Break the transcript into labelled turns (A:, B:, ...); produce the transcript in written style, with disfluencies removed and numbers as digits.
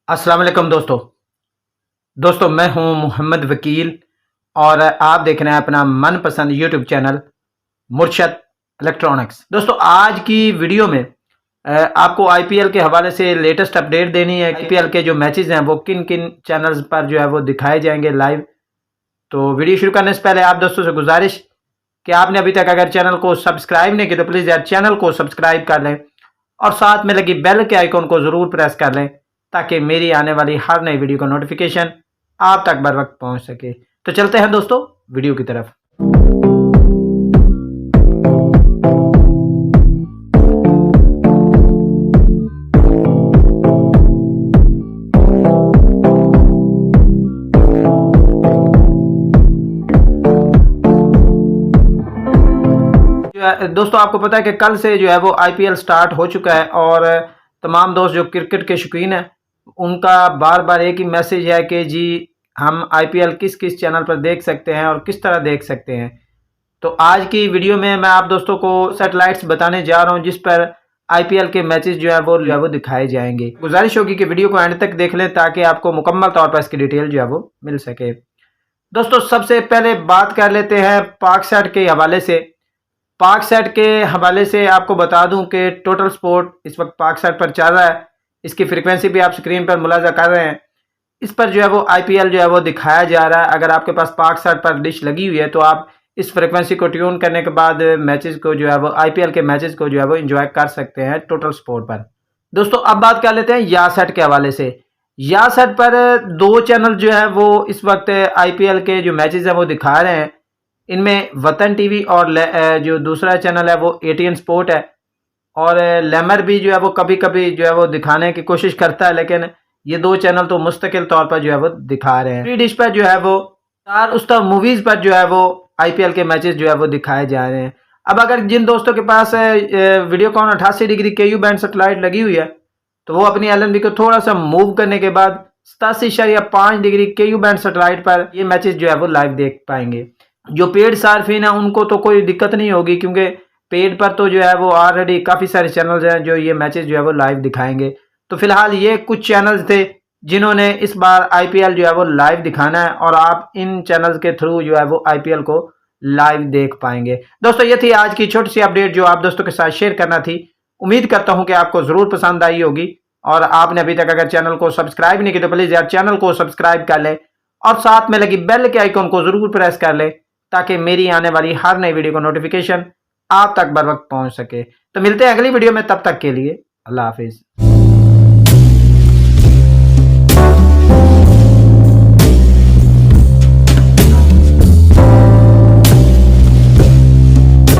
A: अस्सलाम वालेकुम दोस्तों मैं हूं मोहम्मद वकील और आप देख रहे हैं अपना मनपसंद यूट्यूब चैनल मुर्शद इलेक्ट्रॉनिक्स। दोस्तों आज की वीडियो में आपको आईपीएल के हवाले से लेटेस्ट अपडेट देनी है। आईपीएल के जो मैचेस हैं वो किन किन चैनल्स पर जो है वो दिखाए जाएंगे लाइव। तो वीडियो शुरू करने से पहले आप दोस्तों से गुजारिश कि आपने अभी तक अगर चैनल को सब्सक्राइब नहीं किया तो प्लीज़ यार चैनल को सब्सक्राइब कर लें और साथ में लगी बेल के आइकॉन को ज़रूर प्रेस कर लें ताकि मेरी आने वाली हर नई वीडियो का नोटिफिकेशन आप तक बर वक्त पहुंच सके। तो चलते हैं दोस्तों वीडियो की तरफ। दोस्तों आपको पता है कि कल से जो है वो आईपीएल स्टार्ट हो चुका है और तमाम दोस्त जो क्रिकेट के शौकीन हैं उनका बार बार एक ही मैसेज है कि जी हम आईपीएल किस किस चैनल पर देख सकते हैं और किस तरह देख सकते हैं। तो आज की वीडियो में मैं आप दोस्तों को सैटेलाइट्स बताने जा रहा हूं जिस पर आईपीएल के मैचेस जो है वो दिखाए जाएंगे। गुजारिश होगी कि वीडियो को एंड तक देख लें ताकि आपको मुकम्मल तौर पर इसकी डिटेल जो है वो मिल सके। दोस्तों सबसे पहले बात कर लेते हैं पाकसैट के हवाले से। पाकसैट के हवाले से आपको बता दूं कि टोटल स्पोर्ट इस वक्त पाकसैट पर चल रहा है। इसकी फ्रीक्वेंसी भी आप स्क्रीन पर मुलाजा कर रहे हैं। इस पर जो है वो आईपीएल जो है वो दिखाया जा रहा है। अगर आपके पास पाकसैट पर डिश लगी हुई है तो आप इस फ्रीक्वेंसी को ट्यून करने के बाद मैचेस को जो है वो आईपीएल के मैचेस को जो है वो एंजॉय कर सकते हैं टोटल स्पोर्ट पर। दोस्तों अब बात कर लेते हैं यासेट के हवाले से। यासेट पर दो चैनल जो है वो इस वक्त आईपीएल के जो मैचेस हैं वो दिखा रहे हैं। इनमें वतन टीवी और जो दूसरा चैनल है वो एटीएन स्पोर्ट है और लेमर भी जो है वो कभी कभी जो है वो दिखाने की कोशिश करता है, लेकिन ये दो चैनल तो मुस्तकिल तौर पर जो है वो दिखा रहे हैं। फ्री डिश पर जो है वो स्टार उस्ताद मूवीज पर जो है वो आईपीएल के मैचेस जो है वो दिखाए जा रहे हैं। अब अगर जिन दोस्तों के पास वीडियोकॉन 88 डिग्री केयू बैंड सेटेलाइट लगी हुई है तो वो अपनी एलएनबी को थोड़ा सा मूव करने के बाद 87.5 डिग्री केयू बैंड सेटेलाइट पर ये मैचेस जो है वो लाइव देख पाएंगे। जो पेड सार्फिन है उनको तो कोई दिक्कत नहीं होगी क्योंकि पेड पर तो जो है वो ऑलरेडी काफ़ी सारे चैनल्स हैं जो ये मैचेस जो है वो लाइव दिखाएंगे। तो फिलहाल ये कुछ चैनल्स थे जिन्होंने इस बार आईपीएल जो है वो लाइव दिखाना है और आप इन चैनल्स के थ्रू जो है वो आईपीएल को लाइव देख पाएंगे। दोस्तों ये थी आज की छोटी सी अपडेट जो आप दोस्तों के साथ शेयर करना थी। उम्मीद करता हूँ कि आपको ज़रूर पसंद आई होगी और आपने अभी तक अगर चैनल को सब्सक्राइब नहीं किया तो प्लीज़ यार चैनल को सब्सक्राइब कर लें और साथ में लगी बेल के आइकॉन को ज़रूर प्रेस कर लें ताकि मेरी आने वाली हर नई वीडियो का नोटिफिकेशन आप तक बर वक्त पहुंच सके। तो मिलते हैं अगली वीडियो में, तब तक के लिए अल्लाह हाफिज़।